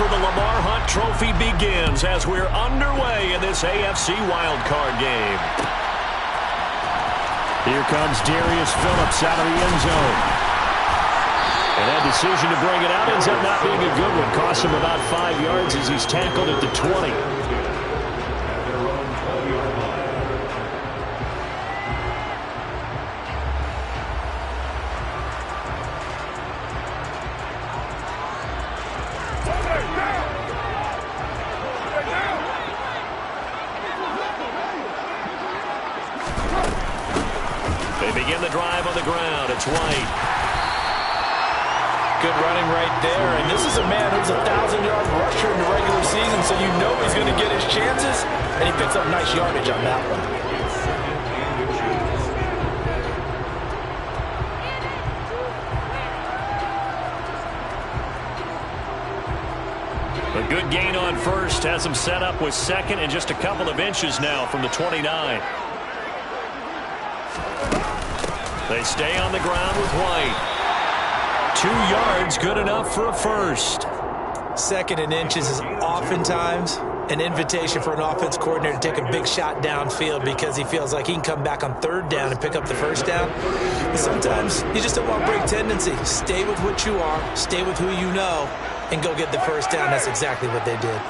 for the Lamar Hunt Trophy begins as we're underway in this AFC wildcard game. Here comes Darius Phillips out of the end zone. And that decision to bring it out ends up not being a good one. Cost him about 5 yards as he's tackled at the 20. They begin the drive on the ground. It's White. Good running right there. And this is a man who's a 1,000-yard rusher in the regular season, so you know he's going to get his chances. And he picks up nice yardage on that one. A good gain on first. Has him set up with second and just a couple of inches now from the 29. They stay on the ground with White. 2 yards, good enough for a first. Second and inches is oftentimes an invitation for an offense coordinator to take a big shot downfield because he feels like he can come back on third down and pick up the first down. But sometimes you just don't want to break tendency. Stay with what you are, stay with who you know, and go get the first down. That's exactly what they did.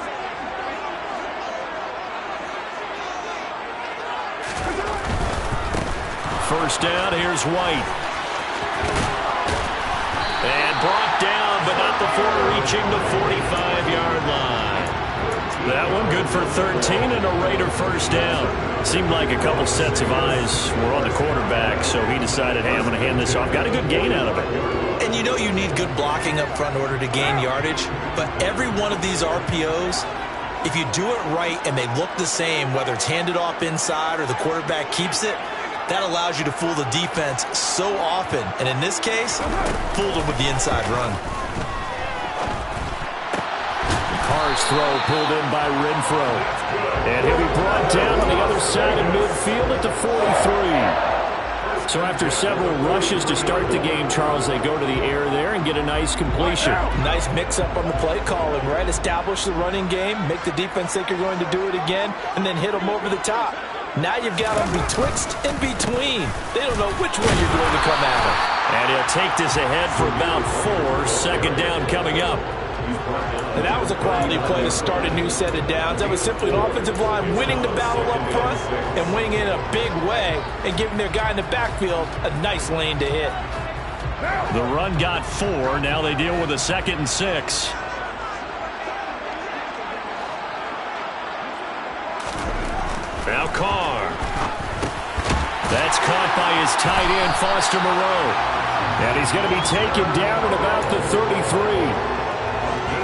First down, here's White. And brought down, but not before reaching the 45-yard line. That one good for 13 and a Raider first down. Seemed like a couple sets of eyes were on the quarterback, so he decided, hey, I'm going to hand this off. Got a good gain out of it. And you know you need good blocking up front in order to gain yardage, but every one of these RPOs, if you do it right and they look the same, whether it's handed off inside or the quarterback keeps it, that allows you to fool the defense so often. And in this case, fooled them with the inside run. Carr's throw pulled in by Renfro. And he'll be brought down on the other side of midfield at the 43. So after several rushes to start the game, Charles, they go to the air there and get a nice completion. Nice mix-up on the play calling, right? Establish the running game, make the defense think you're going to do it again, and then hit them over the top. Now you've got them betwixt and between. They don't know which way you're going to come at them. And he'll take this ahead for about 4. Second down coming up. And that was a quality play to start a new set of downs. That was simply an offensive line winning the battle up front and winning in a big way and giving their guy in the backfield a nice lane to hit. The run got 4. Now they deal with a 2nd and 6. Now Carr. That's caught by his tight end, Foster Moreau. And he's going to be taken down at about the 33.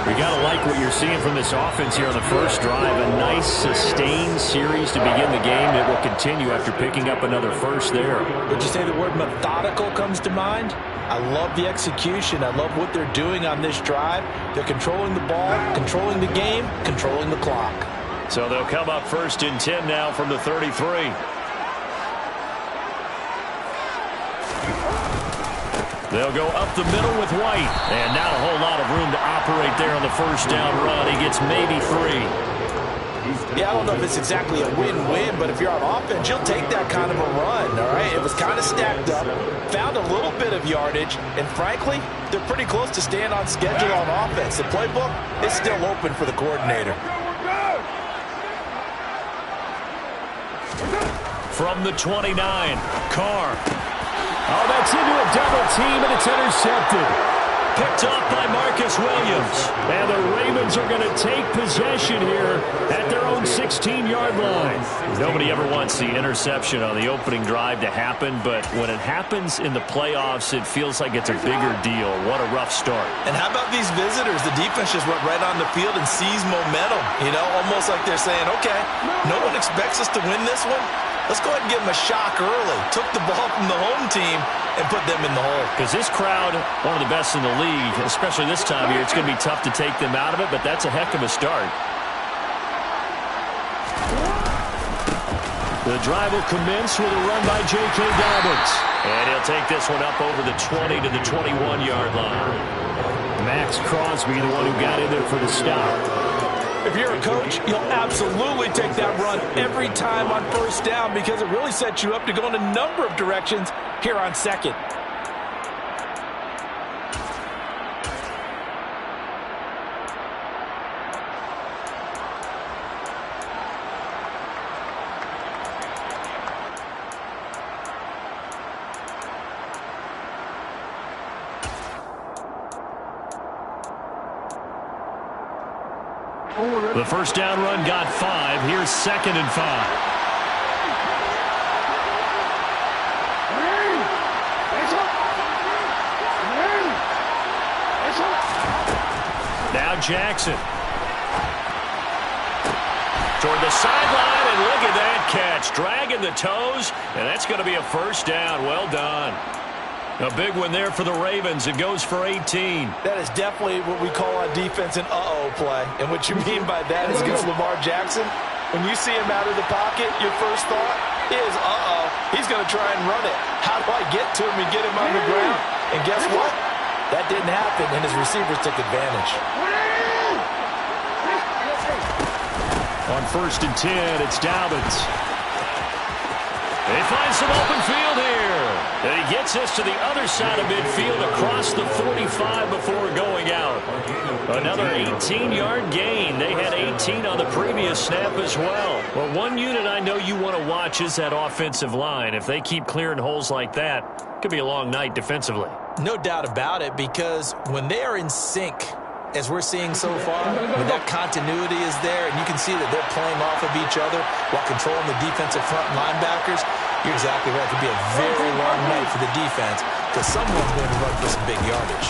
We got to like what you're seeing from this offense here on the first drive. A nice, sustained series to begin the game that will continue after picking up another first there. Would you say the word methodical comes to mind? I love the execution. I love what they're doing on this drive. They're controlling the ball, controlling the game, controlling the clock. So they'll come up 1st and 10 now from the 33. They'll go up the middle with White. And not a whole lot of room to operate there on the first down run. He gets maybe 3. Yeah, I don't know if it's exactly a win-win, but if you're on offense, you'll take that kind of a run, all right? It was kind of stacked up, found a little bit of yardage, and frankly, they're pretty close to staying on schedule on offense. The playbook is still open for the coordinator. From the 29, Carr. Oh, that's into a double team, and it's intercepted. Picked off by Marcus Williams. And the Ravens are going to take possession here at their own 16-yard line. Nobody ever wants the interception on the opening drive to happen, but when it happens in the playoffs, it feels like it's a bigger deal. What a rough start. And how about these visitors? The defense just went right on the field and seized momentum. You know, almost like they're saying, okay, no one expects us to win this one. Let's go ahead and give them a shock early. Took the ball from the home team and put them in the hole. Because this crowd, one of the best in the league, especially this time of year, it's going to be tough to take them out of it, but that's a heck of a start. The drive will commence with a run by J.K. Dobbins. And he'll take this one up over the 20 to the 21-yard line. Mack Max Crosby, the one who got in there for the stop. If you're a coach, you'll absolutely take that run every time on first down because it really sets you up to go in a number of directions here on second. The first down run got 5. Here's 2nd and 5. Now Jackson. Toward the sideline, and look at that catch. Dragging the toes, and that's going to be a first down. Well done. A big one there for the Ravens. It goes for 18. That is definitely what we call on defense an uh-oh play. And what you mean by that is against Lamar Jackson, when you see him out of the pocket, your first thought is, uh-oh, he's going to try and run it. How do I get to him and get him on the ground? And guess what? That didn't happen, and his receivers took advantage. On 1st and 10, it's Dobbins. They find some open field here. And he gets us to the other side of midfield across the 45 before going out. Another 18-yard gain. They had 18 on the previous snap as well. Well, one unit I know you want to watch is that offensive line. If they keep clearing holes like that, it could be a long night defensively. No doubt about it, because when they are in sync, as we're seeing so far, when that continuity is there and you can see that they're playing off of each other while controlling the defensive front linebackers, you're exactly right. It could be a very long night for the defense because someone's going to run for some big yardage.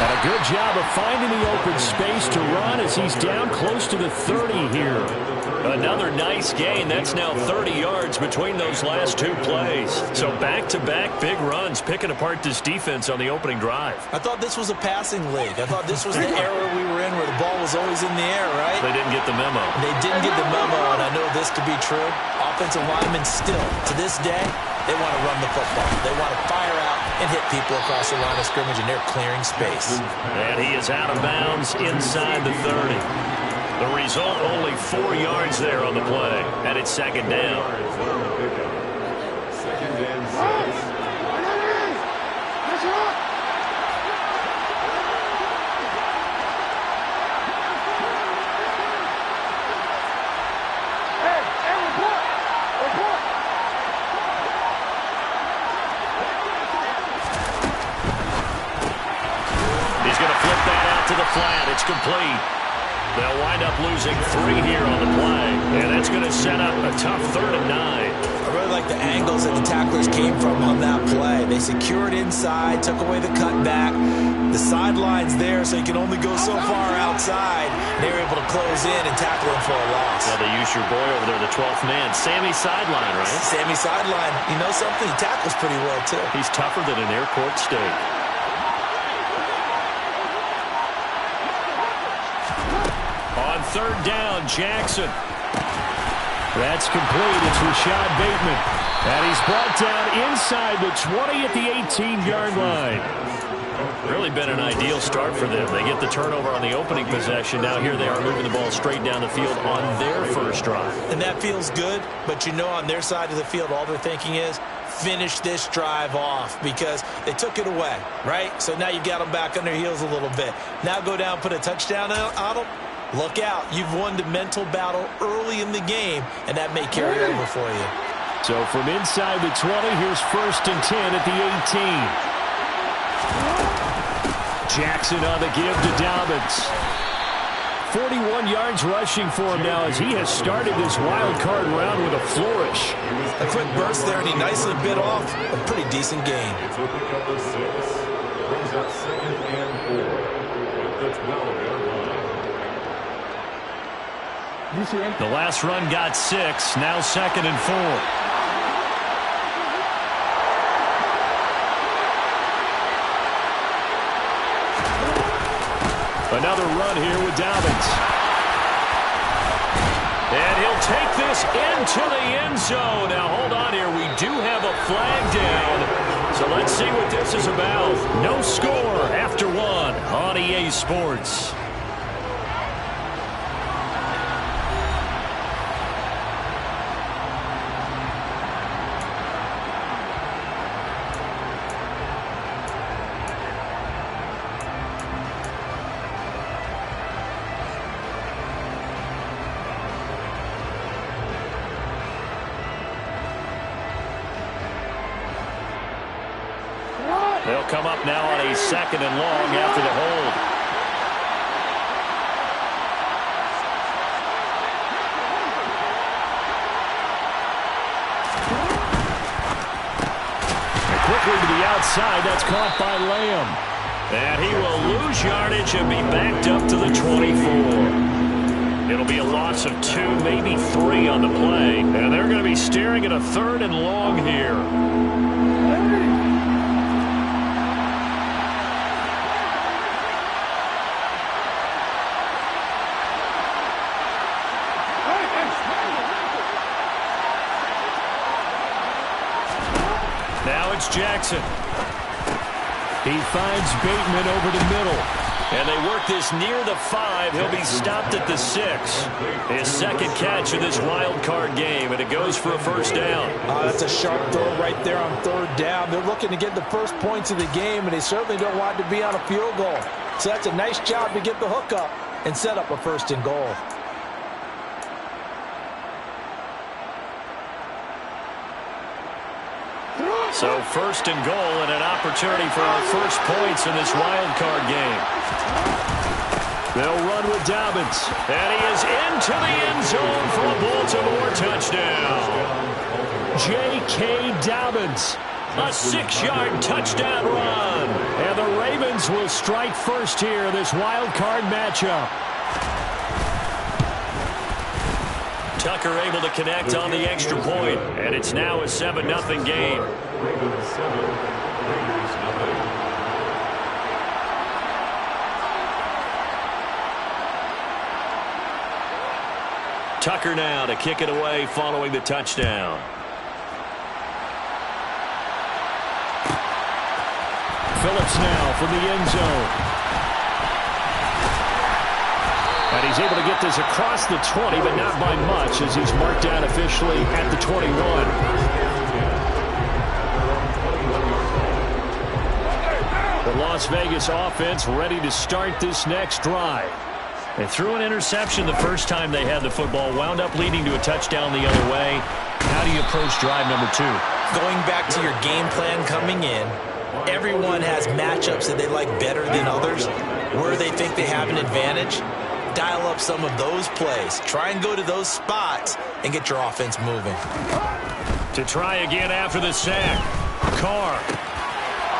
And a good job of finding the open space to run as he's down close to the 30 here. Another nice gain. That's now 30 yards between those last 2 plays. So back-to-back big runs, picking apart this defense on the opening drive. I thought this was a passing league. I thought this was the era we were in where the ball was always in the air, right? They didn't get the memo. They didn't get the memo, and I know this to be true. Offensive linemen still, to this day, they want to run the football. They want to fire out and hit people across the line of scrimmage, and they're clearing space. And he is out of bounds inside the 30. The result, only 4 yards there on the play, and it's 2nd down. He's going to flip that out to the flat. It's complete. They'll wind up losing 3 here on the play, and that's going to set up a tough 3rd and 9. I really like the angles that the tacklers came from on that play. They secured inside, took away the cutback. The sideline's there, so you can only go so far outside. They were able to close in and tackle him for a loss. Well, they use your boy over there, the 12th man, Sammy Sideline, right? Sammy Sideline. You know something? He tackles pretty well, too. He's tougher than an airport steak. On 3rd down, Jackson. That's complete. It's Rashad Bateman. And he's brought down inside the 20 at the 18-yard line. Really been an ideal start for them. They get the turnover on the opening possession. Now here they are moving the ball straight down the field on their first drive. And that feels good, but you know on their side of the field, all they're thinking is, finish this drive off because they took it away, right? So now you got them back on their heels a little bit. Now go down, put a touchdown on them. Look out. You've won the mental battle early in the game, and that may carry over for you. So from inside the 20, here's 1st and 10 at the 18. Jackson on the give to Dobbins. 41 yards rushing for him now as he has started this wild card round with a flourish. A quick burst there, and he nicely bit off a pretty decent gain. The last run got 6, now 2nd and 4. Another run here with Dobbins. And he'll take this into the end zone. Now, hold on here. We do have a flag down. So let's see what this is about. No score after one on EA Sports. They'll come up now on a 2nd and long after the hold. And quickly to the outside. That's caught by Lamb. And he will lose yardage and be backed up to the 24. It'll be a loss of 2, maybe 3 on the play. And they're going to be staring at a 3rd and long here. Now it's Jackson. He finds Bateman over the middle. And they work this near the 5. He'll be stopped at the 6. His 2nd catch of this wild card game, and it goes for a 1st down. That's a sharp throw right there on 3rd down. They're looking to get the first points of the game, and they certainly don't want it to be on a field goal. So that's a nice job to get the hook up and set up a 1st and goal. So 1st and goal and an opportunity for our first points in this wild card game. They'll run with Dobbins. And he is into the end zone for a Baltimore touchdown. J.K. Dobbins. A 6-yard touchdown run. And the Ravens will strike first here in this wild card matchup. Tucker able to connect on the extra point, and it's now a 7-0 game. Tucker now to kick it away following the touchdown. Phillips now from the end zone. And he's able to get this across the 20, but not by much as he's marked down officially at the 21. The Las Vegas offense ready to start this next drive. They threw an interception the first time they had the football, wound up leading to a touchdown the other way. How do you approach drive number 2? Going back to your game plan coming in, everyone has matchups that they like better than others, where they think they have an advantage. Dial up some of those plays. Try and go to those spots and get your offense moving. To try again after the sack. Carr.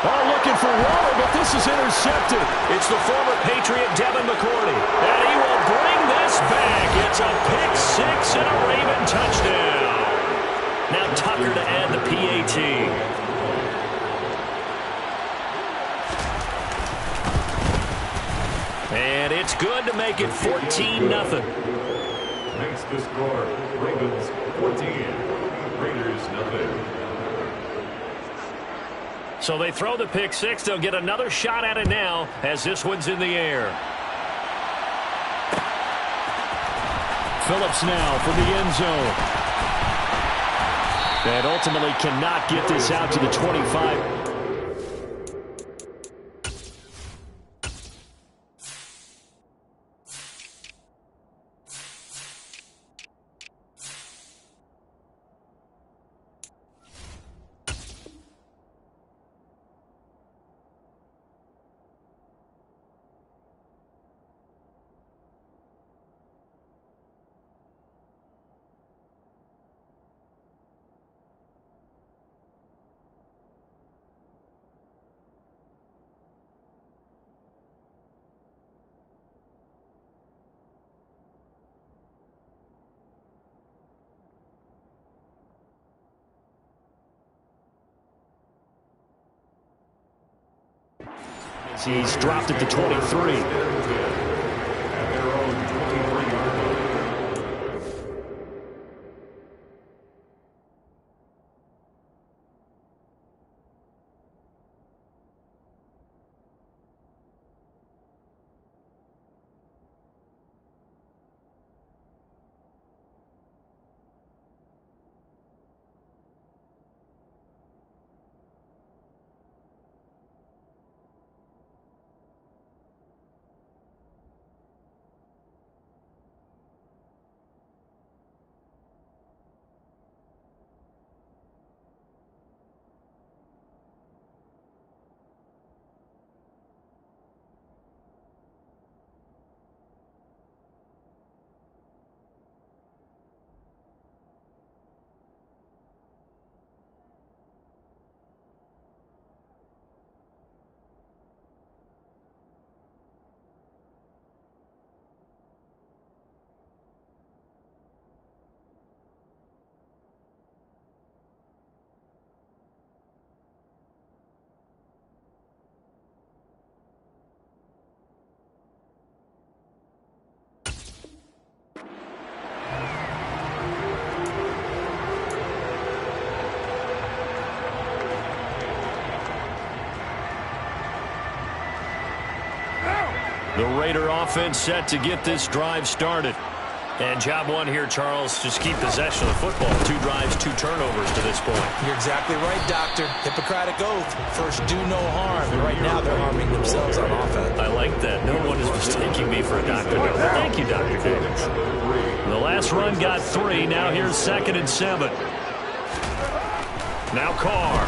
Oh, looking for water, but this is intercepted. It's the former Patriot Devin McCourty. And he will bring this back. It's a pick-6 and a Raven touchdown. Now Tucker to add the PAT. And it's good to make it 14-0. Next to score, Ravens 14, Raiders 0. So they throw the pick-6. They'll get another shot at it now as this one's in the air. Phillips now from the end zone. And ultimately cannot get this out to the 25. He's dropped at the 23. The Raider offense set to get this drive started. And job one here, Charles, just keep possession of the football. 2 drives, 2 turnovers to this point. You're exactly right, Doctor. Hippocratic oath. First, do no harm. And right now, they're harming themselves on offense. I like that. No one is mistaking me for a Dr. No. Thank you, Dr. Davis. The last run got 3. Now here's 2nd and 7. Now Carr.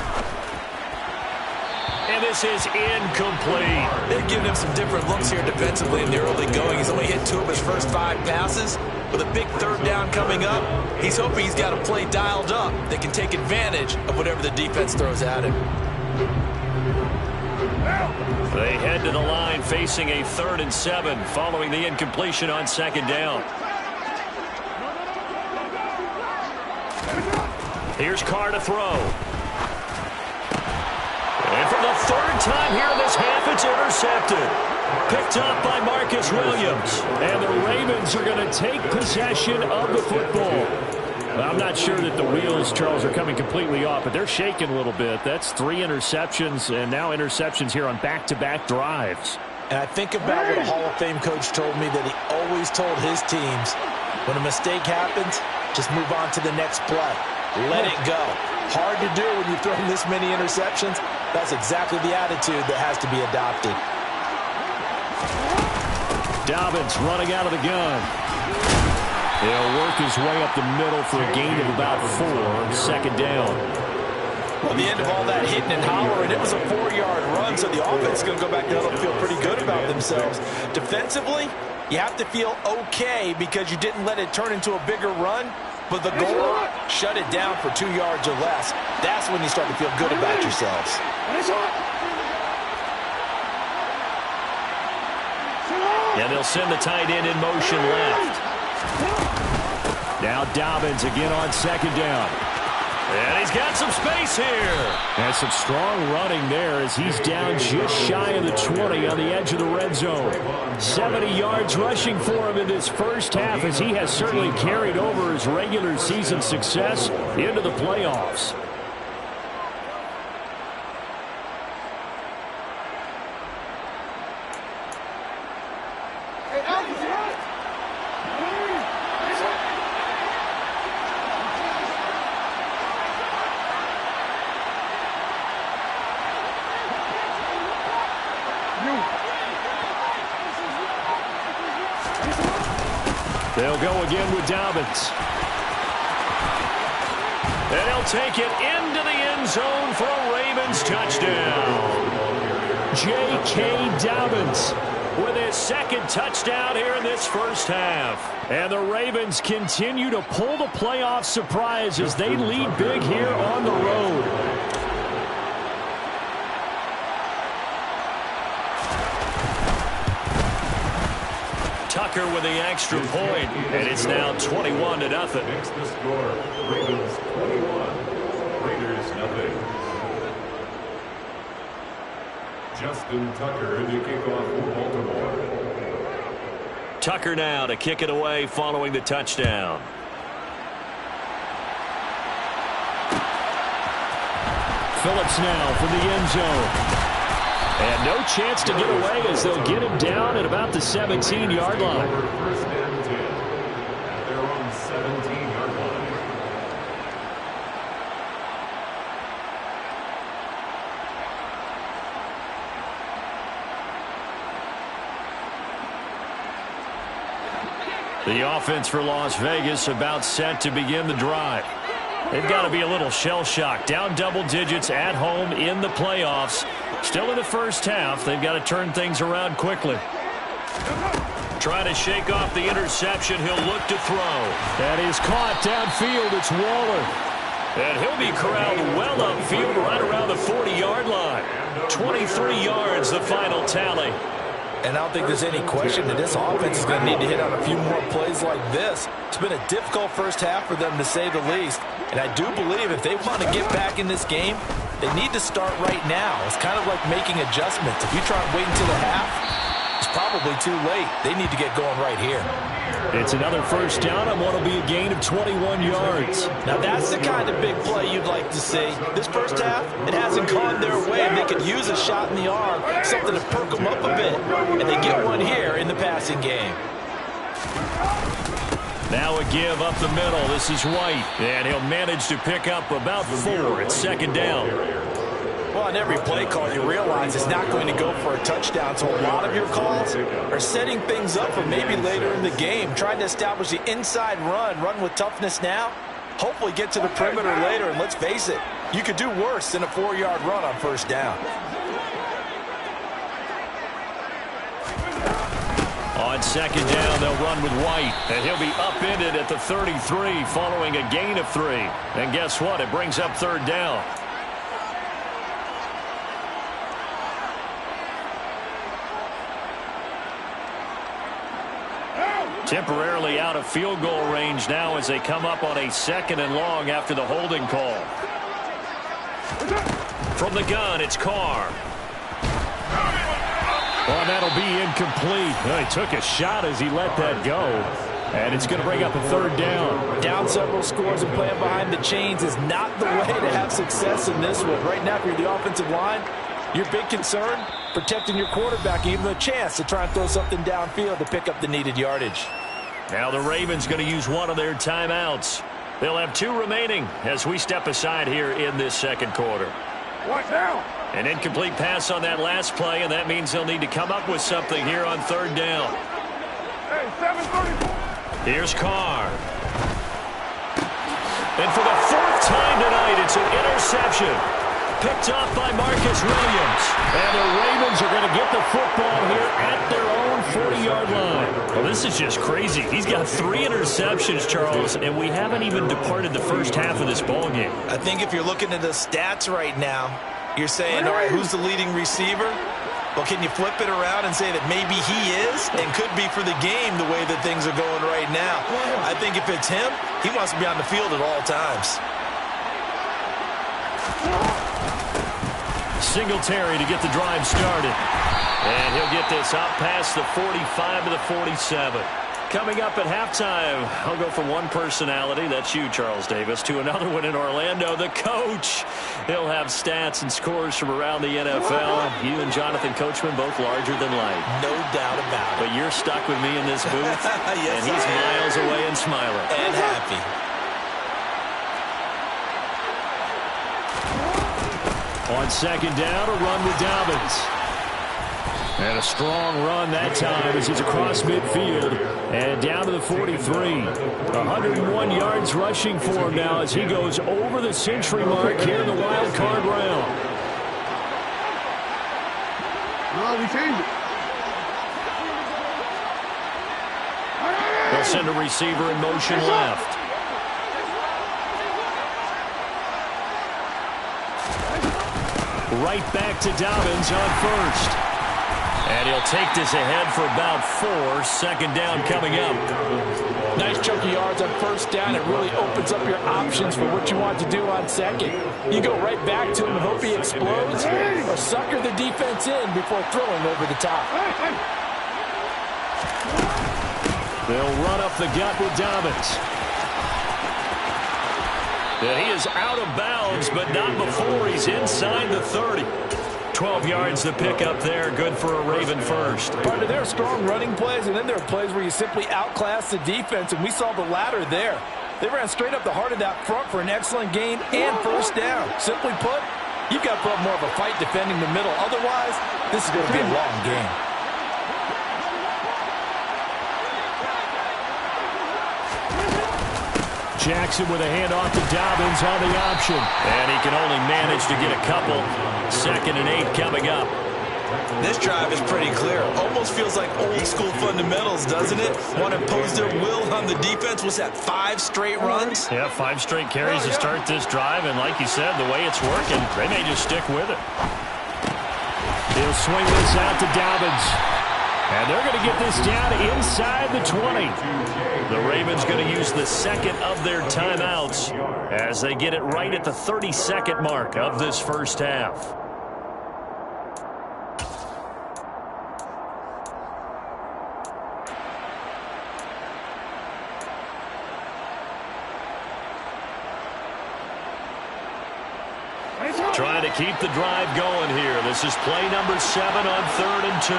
And this is incomplete. They've given him some different looks here defensively in the early going. He's only hit 2 of his first 5 passes. With a big 3rd down coming up, he's hoping he's got a play dialed up that can take advantage of whatever the defense throws at him. They head to the line facing a 3rd and 7 following the incompletion on 2nd down. Here's Carr to throw. And for the 3rd time here in this half, it's intercepted. Picked up by Marcus Williams. And the Ravens are going to take possession of the football. Well, I'm not sure that the wheels, Charles, are coming completely off, but they're shaking a little bit. That's 3 interceptions, and now interceptions here on back-to-back drives. And I think about what a Hall of Fame coach told me that he always told his teams, when a mistake happens, just move on to the next play. Let it go. Hard to do when you've thrown this many interceptions. That's exactly the attitude that has to be adopted. Dobbins running out of the gun. He'll work his way up the middle for a gain of about 4 on 2nd down. Well, the end of all that hitting and hollering, it was a 4-yard run, so the offense is going to go back there and feel pretty good about themselves. Defensively, you have to feel okay because you didn't let it turn into a bigger run, but the goal, shut it down for 2 yards or less. That's when you start to feel good about yourselves. And they'll send the tight end in motion left. Now Dobbins again on 2nd down. And he's got some space here. And some strong running there as he's down just shy of the 20 on the edge of the red zone. 70 yards rushing for him in this first half as he has certainly carried over his regular season success into the playoffs. They'll go again with Dobbins. And he'll take it into the end zone for a Ravens touchdown. J.K. Dobbins with his 2nd touchdown here in this first half. And the Ravens continue to pull the playoff surprise as they lead big here on the road. Tucker with the extra point, and it's now 21-0. Next the score, Ravens 21, Raiders nothing. Justin Tucker to kick off for Baltimore. Tucker now to kick it away following the touchdown. Phillips now from the end zone. And no chance to get away as they'll get him down at about the 17-yard line. First and 10 at their own 17-yard line. The offense for Las Vegas about set to begin the drive. They've got to be a little shell-shocked. Down double digits at home in the playoffs. Still in the first half. They've got to turn things around quickly. Trying to shake off the interception. He'll look to throw. That is caught downfield. It's Waller. And he'll be corralled well upfield right around the 40-yard line. 23 yards, the final tally. And I don't think there's any question that this offense is going to need to hit on a few more plays like this. It's been a difficult first half for them, to say the least. And I do believe if they want to get back in this game, they need to start right now. It's kind of like making adjustments. If you try and wait until the half, It's probably too late. They need to get going right here. It's another first down on what will be a gain of 21 yards. Now that's the kind of big play you'd like to see. This first half, it hasn't gone their way, and they could use a shot in the arm, something to perk them up a bit. And they get one here in the passing game. Now a give up the middle. This is White, and he'll manage to pick up about 4. It's second down. Well, on every play call, you realize it's not going to go for a touchdown, so a lot of your calls are setting things up for maybe later in the game, trying to establish the inside run with toughness now, hopefully get to the perimeter later, and let's face it, you could do worse than a 4-yard run on first down. On second down, they'll run with White, and he'll be upended at the 33 following a gain of 3. And guess what? It brings up third down. Temporarily out of field goal range now as they come up on a 2nd and long after the holding call. From the gun, it's Carr. Well, that'll be incomplete. Well, he took a shot as he let that go. And it's going to bring up a third down. Down several scores and playing behind the chains is not the way to have success in this one. Right now, if you're the offensive line, your big concern, protecting your quarterback, even a chance to try and throw something downfield to pick up the needed yardage. Now the Ravens going to use one of their timeouts. They'll have 2 remaining as we step aside here in this second quarter. What now? An incomplete pass on that last play, and that means they'll need to come up with something here on third down. Hey, 7:34. Here's Carr. And for the 4th time tonight, it's an interception. Picked off by Marcus Williams. And the Ravens are going to get the football here at their own 40-yard line. Well, this is just crazy. He's got 3 interceptions, Charles, and we haven't even departed the first half of this ballgame. I think if you're looking at the stats right now, you're saying, all right, who's the leading receiver? Well, can you flip it around and say that maybe he is and could be for the game the way that things are going right now? I think if it's him, he wants to be on the field at all times. Singletary to get the drive started. And he'll get this up past the 45 to the 47. Coming up at halftime, I'll go from one personality, that's you, Charles Davis, to another one in Orlando, the coach. He'll have stats and scores from around the NFL. You and Jonathan Coachman both larger than life. No doubt about it. But you're stuck with me in this booth, yes, and he's miles away and smiling. And happy. On second down, a run with Dobbins. And a strong run that time as he's across midfield and down to the 43. 101 yards rushing for him now as he goes over the century mark here in the wild card round. No, we changed it. They'll send a receiver in motion left. Right back to Dobbins on first. And he'll take this ahead for about 4. Second down coming up. Nice chunky yards on first down. It really opens up your options for what you want to do on second. You go right back to him and hope he explodes, or sucker the defense in before throwing over the top. They'll run up the gut with Dobbins. And he is out of bounds, but not before he's inside the 30. 12 yards to pick up there. Good for a Raven first. Partner, there are strong running plays, and then there are plays where you simply outclass the defense, and we saw the latter there. They ran straight up the heart of that front for an excellent gain and first down. Simply put, you've got to put up more of a fight defending the middle. Otherwise, this is going to be a long game. Jackson with a handoff to Dobbins on the option. And he can only manage to get a couple. 2nd and 8 coming up. This drive is pretty clear. Almost feels like old school fundamentals, doesn't it? Want to impose their will on the defense. Was that 5 straight runs? Yeah, 5 straight carries to start this drive. And like you said, the way it's working, they may just stick with it. He'll swing this out to Dobbins. And they're going to get this down inside the 20. The Ravens going to use the 2nd of their timeouts as they get it right at the 32nd mark of this first half. Trying to keep the drive going here. This is play number 7 on 3rd and 2.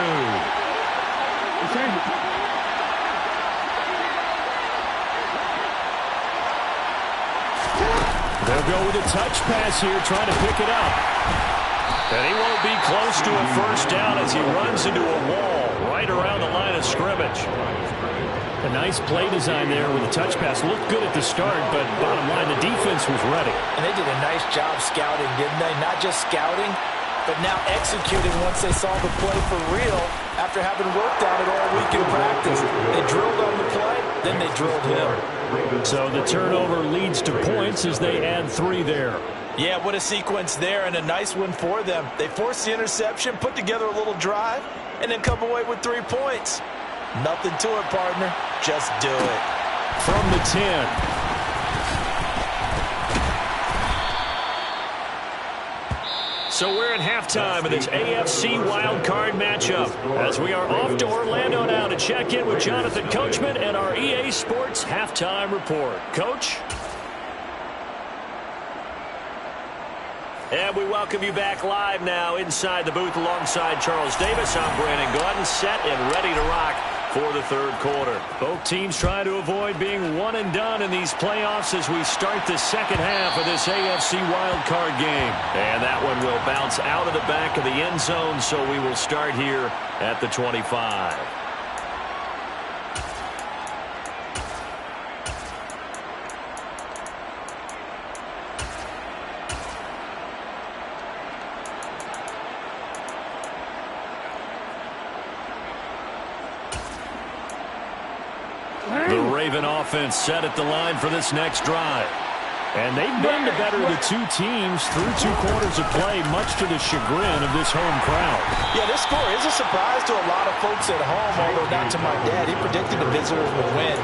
They'll go with a touch pass here, trying to pick it up. And he won't be close to a first down as he runs into a wall right around the line of scrimmage. A nice play design there with a touch pass. Looked good at the start, but bottom line, the defense was ready. And they did a nice job scouting, didn't they? Not just scouting, but now executing once they saw the play for real after having worked on it all week in practice. They drilled on the play, then they drilled him. So the turnover leads to points as they add 3 there. Yeah, what a sequence there, and a nice one for them. They forced the interception, put together a little drive, and then come away with 3 points. Nothing to it, partner. Just do it. From the 10. So we're at halftime of this AFC wildcard matchup as we are off to Orlando now to check in with Jonathan Coachman and our EA Sports halftime report. Coach? And we welcome you back live now inside the booth alongside Charles Davis. I'm Brandon Gordon, set and ready to rock for the 3rd quarter. Both teams trying to avoid being one and done in these playoffs as we start the second half of this AFC wildcard game. And that one will bounce out of the back of the end zone, so we will start here at the 25. The Raven offense set at the line for this next drive. And they've been the better of the 2 teams through 2 quarters of play, much to the chagrin of this home crowd. Yeah, this score is a surprise to a lot of folks at home, although not to my dad. He predicted the visitors would win.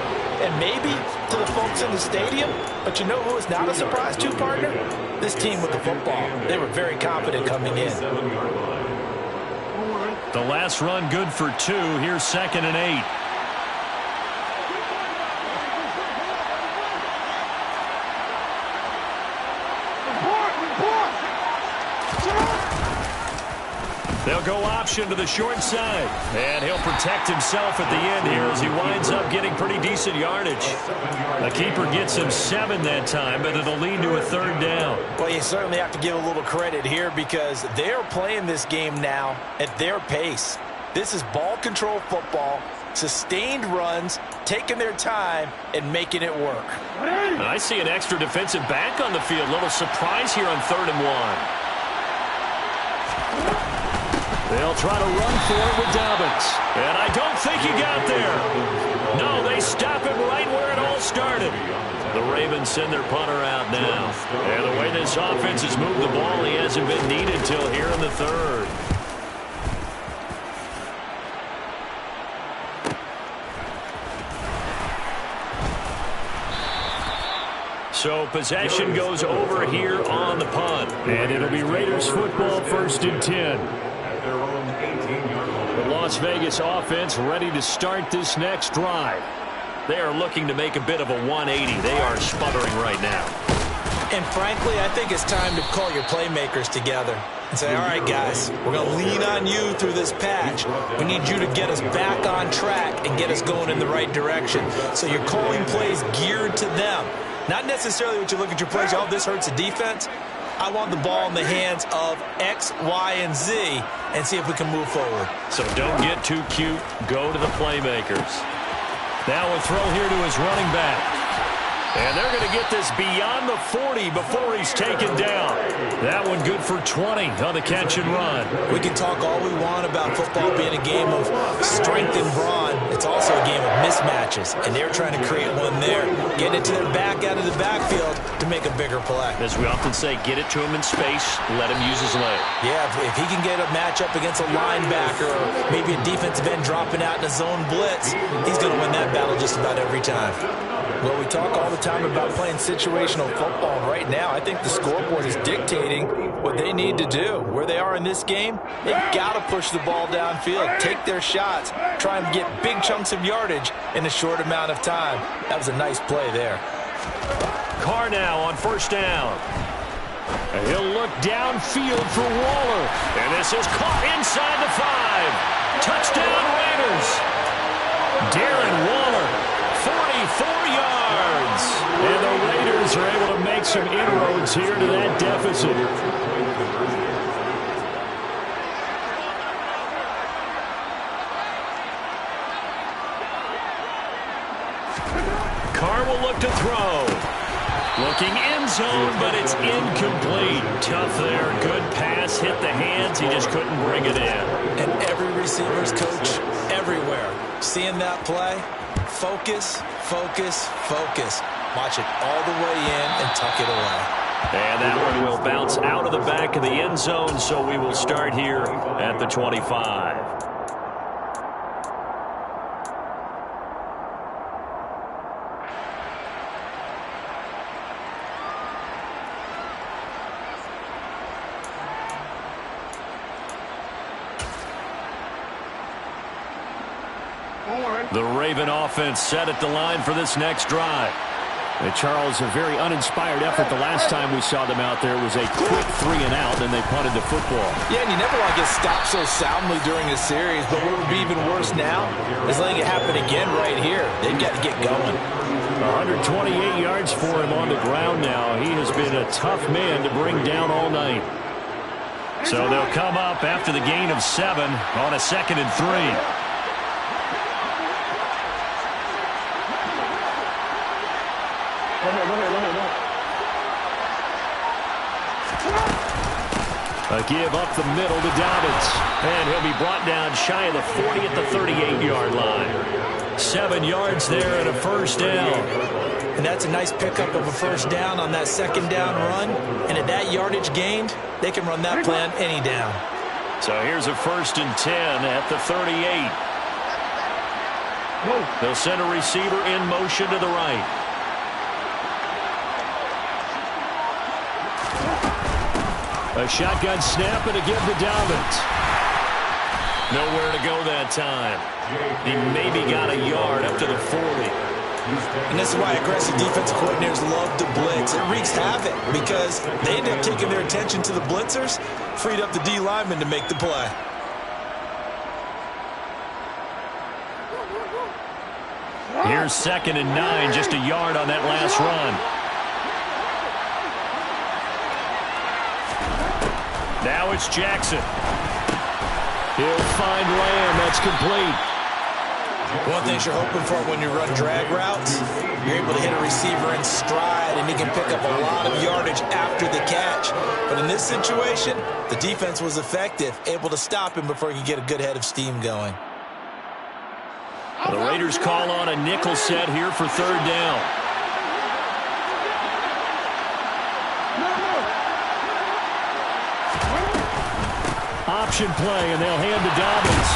And maybe to the folks in the stadium, but you know who is not a surprise to, partner? This team with the football. They were very confident coming in. The last run good for 2. Here's 2nd and 8. They'll go option to the short side. And he'll protect himself at the end here as he winds up getting pretty decent yardage. The keeper gets him 7 that time, but it'll lead to a 3rd down. Well, you certainly have to give a little credit here because they're playing this game now at their pace. This is ball control football, sustained runs, taking their time, and making it work. And I see an extra defensive back on the field. Little surprise here on 3rd and 1. They'll try to run for it with Dobbins. And I don't think he got there. No, they stop him right where it all started. The Ravens send their punter out now. And the way this offense has moved the ball, he hasn't been needed till here in the 3rd. So possession goes over here on the punt. And it'll be Raiders football, 1st and 10. The Las Vegas offense ready to start this next drive. They are looking to make a bit of a 180. They are sputtering right now. And frankly, I think it's time to call your playmakers together and say, all right, guys, we're going to lean on you through this patch. We need you to get us back on track and get us going in the right direction. So you're calling plays geared to them. Not necessarily what you look at your plays, oh, this hurts the defense. I want the ball in the hands of X, Y, and Z and see if we can move forward. So don't get too cute. Go to the playmakers. Now a throw here to his running back. And they're going to get this beyond the 40 before he's taken down. That one good for 20 on the catch and run. We can talk all we want about football being a game of strength and brawn. It's also a game of mismatches, and they're trying to create one there. Getting it to their back out of the backfield to make a bigger play. As we often say, get it to him in space, let him use his leg. Yeah, if he can get a matchup against a linebacker or maybe a defensive end dropping out in a zone blitz, he's going to win that battle just about every time. Well, we talk all the time about playing situational football. Right now, I think the scoreboard is dictating what they need to do. Where they are in this game, they've got to push the ball downfield, take their shots, try and get big chunks of yardage in a short amount of time. That was a nice play there. Carr now on 1st down. And he'll look downfield for Waller. And this is caught inside the 5. Touchdown Raiders. Darren Waller, 44 yards. And the Raiders are able to make some inroads here to that deficit. Carr will look to throw. Looking end zone, but it's incomplete. Tough there. Good pass. Hit the hands. He just couldn't bring it in. And every receiver's coach everywhere. Seeing that play, focus, focus, focus. Watch it all the way in and tuck it away. And that one will bounce out of the back of the end zone, so we will start here at the 25. The Raven offense set at the line for this next drive. And Charles, a very uninspired effort. The last time we saw them out there was a quick 3-and-out, and they punted the football. Yeah, and you never want to get stopped so soundly during a series, but what would be even worse now is letting it happen again right here. They've got to get going. 128 yards for him on the ground now. He has been a tough man to bring down all night. So they'll come up after the gain of 7 on a 2nd and 3. A give up the middle to Dobbins. And he'll be brought down shy of the 40 at the 38-yard line. 7 yards there and a first down. And that's a nice pickup of a first down on that 2nd down run. And at that yardage gained, they can run that play on any down. So here's a 1st and 10 at the 38. They'll send a receiver in motion to the right. A shotgun snap and a give to Dobbins. Nowhere to go that time. He maybe got a yard up to the 40. And this is why aggressive defensive coordinators love to blitz. It wreaks havoc because they end up taking their attention to the blitzers, freed up the D lineman to make the play. Here's 2nd and 9, just a yard on that last run. Now it's Jackson. He'll find Lamb. That's complete. One thing you're hoping for when you run drag routes, you're able to hit a receiver in stride, and he can pick up a lot of yardage after the catch. But in this situation, the defense was effective, able to stop him before he could get a good head of steam going. The Raiders call on a nickel set here for 3rd down. Option play, and they'll hand to Dobbins.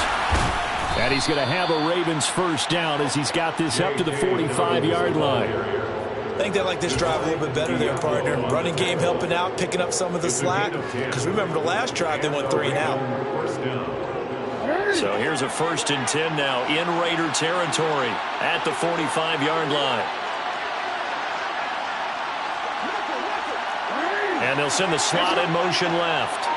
And he's going to have a Ravens first down as he's got this up to the 45-yard line. I think they like this drive a little bit better there, partner. Running game helping out, picking up some of the slack. Because remember the last drive, they went 3-and-out. So here's a 1st and 10 now in Raider territory at the 45-yard line. And they'll send the slot in motion left.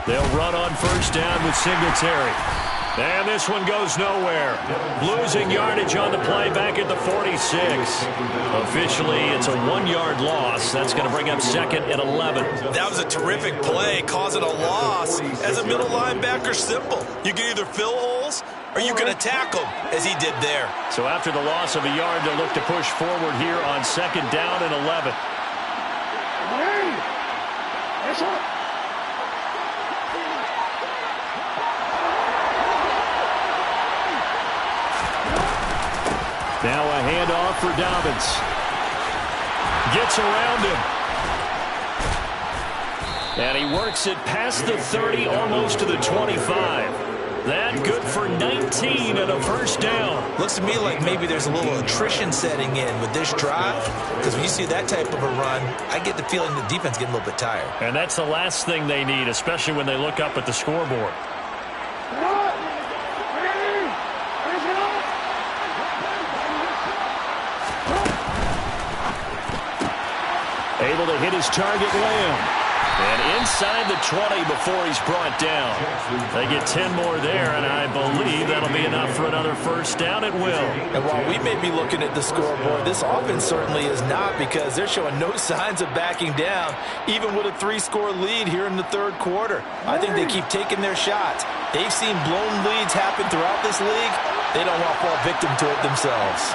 They'll run on 1st down with Singletary. And this one goes nowhere. Losing yardage on the play back at the 46. Officially, it's a 1-yard loss. That's going to bring up 2nd and 11. That was a terrific play, causing a loss. As a middle linebacker, simple. You can either fill holes or you can attack them, as he did there. So after the loss of a yard, they'll look to push forward here on 2nd down and 11. Now a handoff for Dobbins. Gets around him. And he works it past the 30, almost to the 25. That good for 19 and a first down. Looks to me like maybe there's a little attrition setting in with this drive. Because when you see that type of a run, I get the feeling the defense getting a little bit tired. And that's the last thing they need, especially when they look up at the scoreboard. able to hit his target lamb. And inside the 20 before he's brought down. They get 10 more there, and I believe that'll be enough for another first down at will. And while we may be looking at the scoreboard, this offense certainly is not, because they're showing no signs of backing down, even with a 3-score lead here in the third quarter. I think they keep taking their shots. They've seen blown leads happen throughout this league. They don't want to fall victim to it themselves.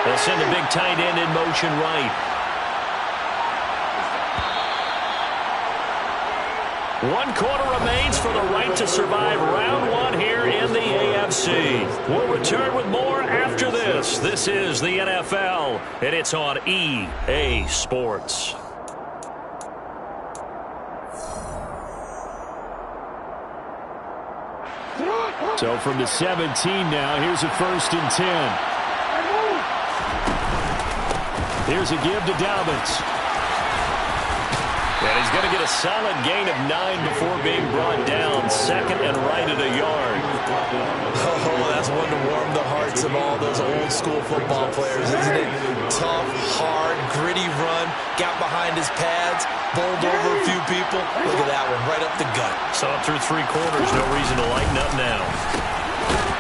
They'll send the big tight end in motion right. 1 quarter remains for the right to survive round 1 here in the AFC. We'll return with more after this. This is the NFL, and it's on EA Sports. So from the 17 now, here's a 1st and 10. Here's a give to Dobbins. And he's going to get a solid gain of 9 before being brought down. 2nd and right at a yard. Oh, that's one to warm the hearts of all those old-school football players, isn't it? Tough, hard, gritty run. Got behind his pads. Bowled over a few people. Look at that one, right up the gut. Saw it through 3 quarters. No reason to lighten up now.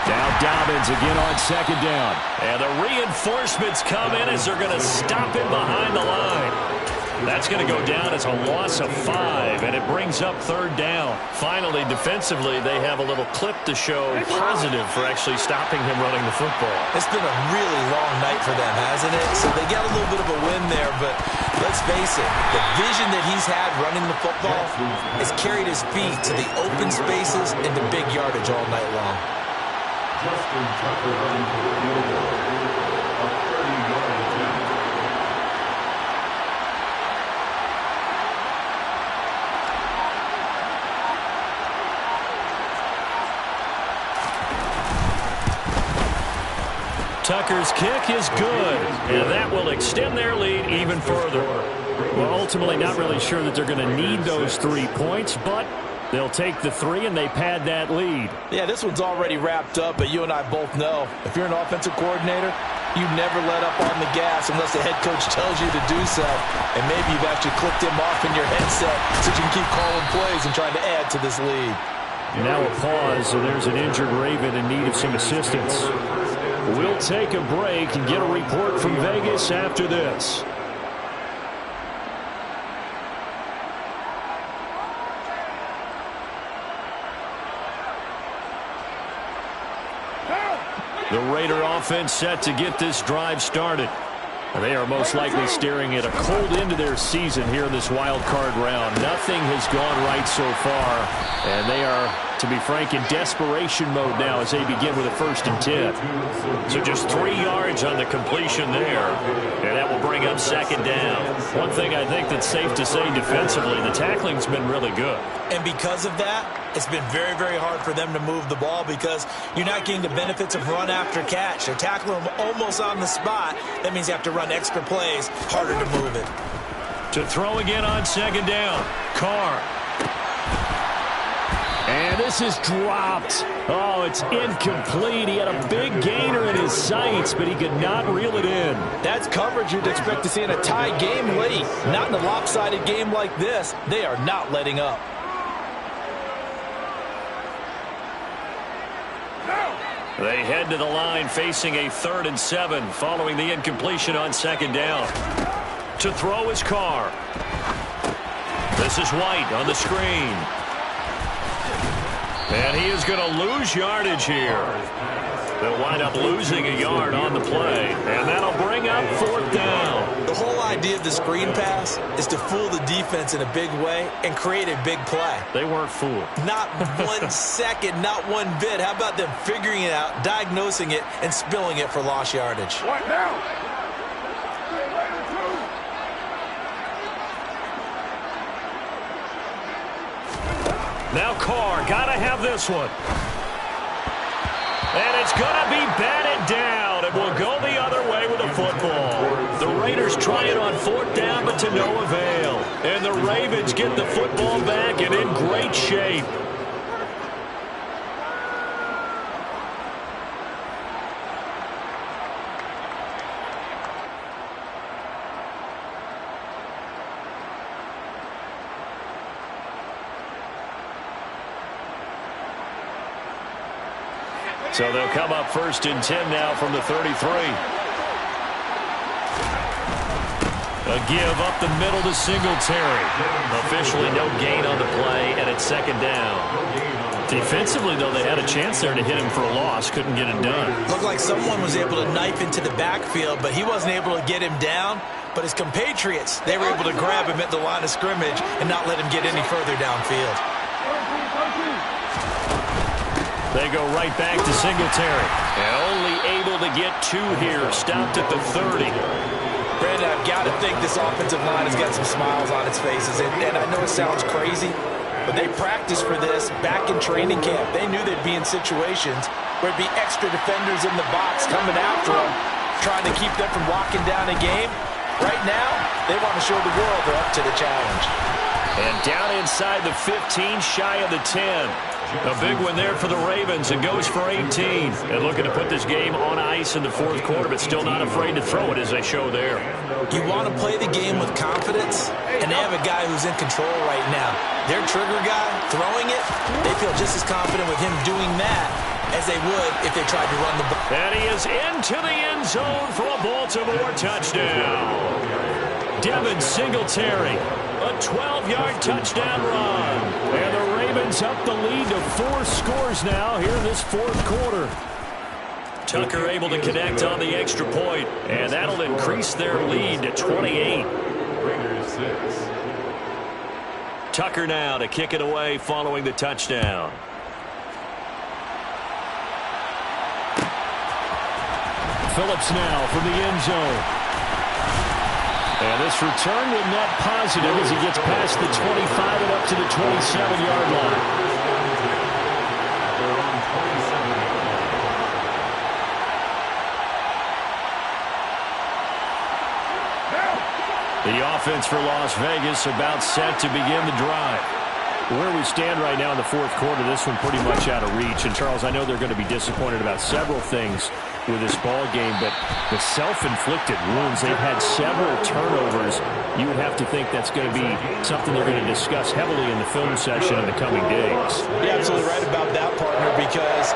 Now Dobbins again on 2nd down. And the reinforcements come in as they're going to stop him behind the line. That's going to go down as a loss of 5, and it brings up 3rd down. Finally, defensively, they have a little clip to show positive for actually stopping him running the football. It's been a really long night for them, hasn't it? So they got a little bit of a win there, but let's face it, the vision that he's had running the football has carried his feet to the open spaces and the big yardage all night long. Justin Tucker running for the field goal. A 30-yard attempt. Tucker's kick is good, and that will extend their lead even further. Well, ultimately not really sure that they're going to need those 3 points, but they'll take the 3 and they pad that lead. Yeah, this one's already wrapped up, but you and I both know if you're an offensive coordinator, you never let up on the gas unless the head coach tells you to do so. And maybe you've actually clicked him off in your headset so you can keep calling plays and trying to add to this lead. Now a pause, and there's an injured Raven in need of some assistance. We'll take a break and get a report from Vegas after this. The Raider offense set to get this drive started. They are most likely staring at a cold end to their season here in this wild card round. Nothing has gone right so far, and they are, to be frank, in desperation mode now as they begin with a 1st and 10. So just 3 yards on the completion there, and that will bring up 2nd down. One thing I think that's safe to say defensively, the tackling's been really good. And because of that, it's been very, very hard for them to move the ball because you're not getting the benefits of run after catch. They're tackling them almost on the spot. That means you have to run extra plays, harder to move it. To throw again on 2nd down, Carr. And this is dropped. Oh, it's incomplete. He had a big gainer in his sights, but he could not reel it in. That's coverage you'd expect to see in a tie game late. Not in a lopsided game like this. They are not letting up. They head to the line facing a 3rd and 7 following the incompletion on 2nd down. To throw is Carr. This is White on the screen. And he is going to lose yardage here. They'll wind up losing a yard on the play. And that'll bring up 4th down. The whole idea of the screen pass is to fool the defense in a big way and create a big play. They weren't fooled. Not 1 second, not 1 bit. How about them figuring it out, diagnosing it, and spilling it for lost yardage? What now? Now Carr, gotta have this one. And it's gonna be batted down, and we'll go the other way with the football. The Raiders try it on 4th down, but to no avail. And the Ravens get the football back and in great shape. So they'll come up 1st and 10 now from the 33. A give up the middle to Singletary. Officially no gain on the play, and it's 2nd down. Defensively, though, they had a chance there to hit him for a loss. Couldn't get it done. Looked like someone was able to knife into the backfield, but he wasn't able to get him down. But his compatriots, they were able to grab him at the line of scrimmage and not let him get any further downfield. They go right back to Singletary. And only able to get 2 here. Stopped at the 30. Brandon, I've got to think this offensive line has got some smiles on its faces. And I know it sounds crazy, but they practiced for this back in training camp. They knew they'd be in situations where there'd be extra defenders in the box coming after them, trying to keep them from locking down a game. Right now, they want to show the world they're up to the challenge. And down inside the 15, shy of the 10. A big one there for the Ravens. It goes for 18. And looking to put this game on ice in the 4th quarter, but still not afraid to throw it as they show there. You want to play the game with confidence, and they have a guy who's in control right now. Their trigger guy, throwing it, they feel just as confident with him doing that as they would if they tried to run the ball. And he is into the end zone for a Baltimore touchdown. Devin Singletary, a 12-yard touchdown run. And the Ravens up the lead to 4 scores now here in this 4th quarter. Tucker able to connect on the extra point, and that'll increase their lead to 28. Tucker now to kick it away following the touchdown. Phillips now from the end zone. And this return will net positive as he gets past the 25 and up to the 27-yard line. The offense for Las Vegas about set to begin the drive. Where we stand right now in the 4th quarter, this one pretty much out of reach. And, Charles, I know they're going to be disappointed about several things with this ball game, but the self-inflicted wounds, they've had several turnovers. You would have to think that's going to be something they're going to discuss heavily in the film session in the coming days. You're absolutely right about that, partner, because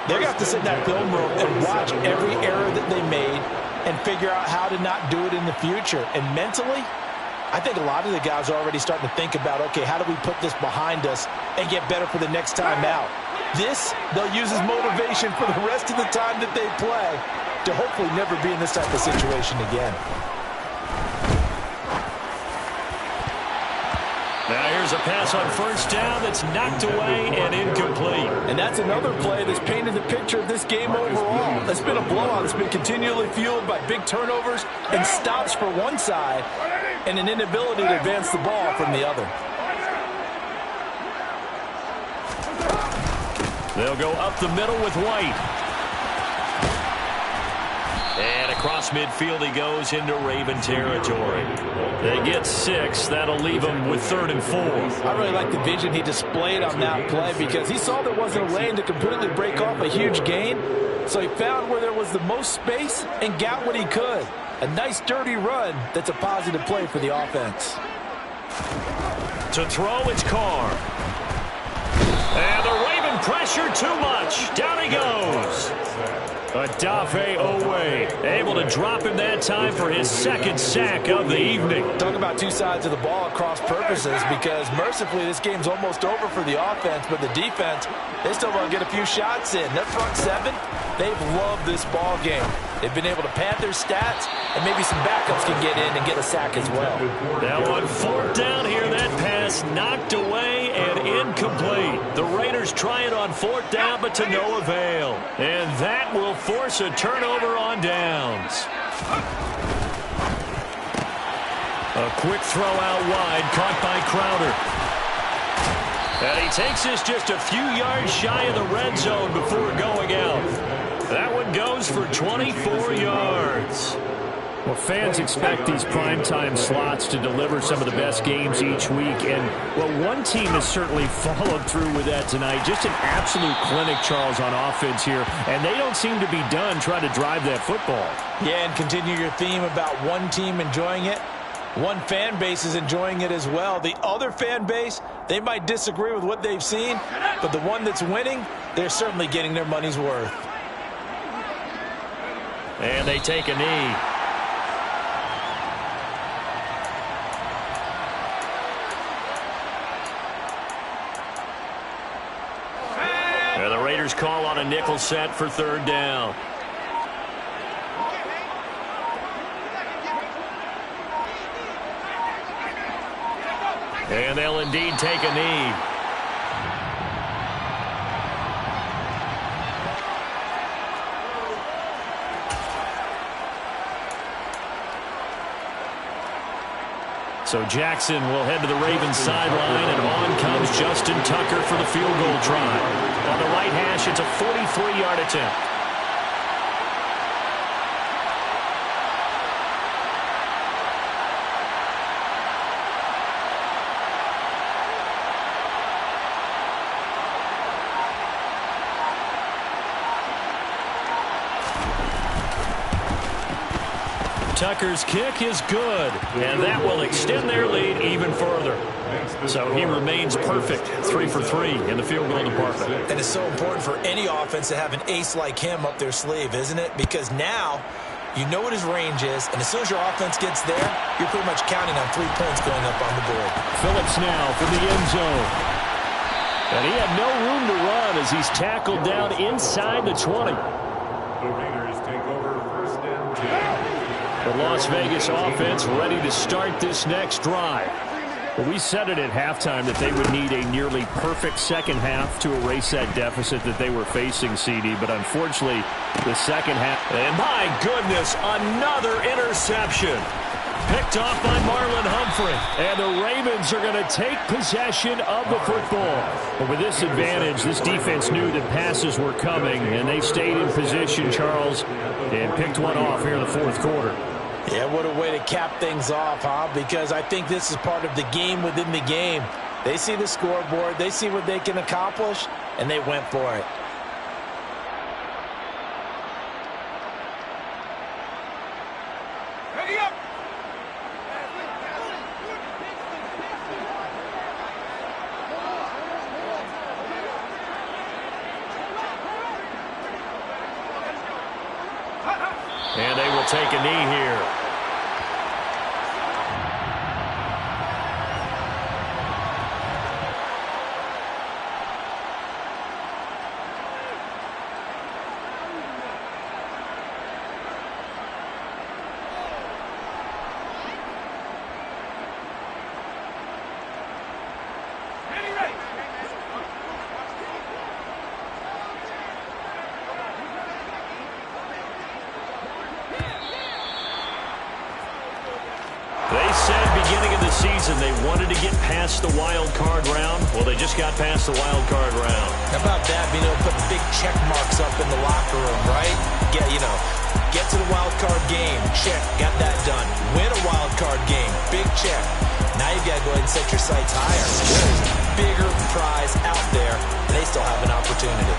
they're going to have to sit in that film room and watch every error that they made and figure out how to not do it in the future. And mentally, I think a lot of the guys are already starting to think about, okay, how do we put this behind us and get better for the next time out? This, they'll use as motivation for the rest of the time that they play to hopefully never be in this type of situation again. Now here's a pass on 1st down that's knocked away and incomplete. And that's another play that's painted the picture of this game overall. It's been a blowout. It's been continually fueled by big turnovers and stops for one side and an inability to advance the ball from the other. They'll go up the middle with White. And across midfield he goes into Raven territory. They get 6. That'll leave them with 3rd and 4. I really like the vision he displayed on that play because he saw there wasn't a lane to completely break off a huge gain. So he found where there was the most space and got what he could. A nice dirty run that's a positive play for the offense. To throw, it's Carr. And the Raven pressure too much. Down he goes. Adafe Owe able to drop him that time for his 2nd sack of the evening. Talk about 2 sides of the ball at cross purposes because mercifully this game's almost over for the offense, but the defense, they still want to get a few shots in. Their front 7, they've loved this ball game. They've been able to pad their stats, and maybe some backups can get in and get a sack as well. Now on 4th down here, that pass knocked away and incomplete. The Raiders try it on 4th down, but to no avail. And that will force a turnover on downs. A quick throw out wide, caught by Crowder. And he takes this just a few yards shy of the red zone before going out. That one goes for 24 yards. Well, fans expect these primetime slots to deliver some of the best games each week. And, well, one team has certainly followed through with that tonight. Just an absolute clinic, Charles, on offense here. And they don't seem to be done trying to drive that football. Yeah, and continue your theme about one team enjoying it. One fan base is enjoying it as well. The other fan base, they might disagree with what they've seen, but the one that's winning, they're certainly getting their money's worth. And they take a knee. And the Raiders call on a nickel set for third down. And they'll indeed take a knee. So Jackson will head to the Ravens sideline, and on comes Justin Tucker for the field goal try. On the right hash, it's a 43-yard attempt. Tucker's kick is good, and that will extend their lead even further. So he remains perfect, 3 for 3 in the field goal department. And it's so important for any offense to have an ace like him up their sleeve, isn't it? Because now you know what his range is, and as soon as your offense gets there, you're pretty much counting on 3 points going up on the board. Phillips now from the end zone. And he had no room to run as he's tackled down inside the 20. The Raiders take over first and 10. The Las Vegas offense ready to start this next drive. Well, we said it at halftime that they would need a nearly perfect second half to erase that deficit that they were facing, CD. But unfortunately, the second half. And my goodness, another interception. Picked off by Marlon Humphrey. And the Ravens are going to take possession of the football. But with this advantage, this defense knew that passes were coming, and they stayed in position, Charles, and picked one off here in the fourth quarter. Yeah, what a way to cap things off, huh? Because I think this is part of the game within the game. They see the scoreboard, they see what they can accomplish, and they went for it. Ready up! And they will take a knee here. They said beginning of the season they wanted to get past the wild card round. Well, they just got past the wild card round. How about that, being able to put big check marks up in the locker room, right? Get to the wild card game, check, got that done. Win a wild card game, big check. Now you've got to go ahead and set your sights higher. There's a bigger prize out there, and they still have an opportunity.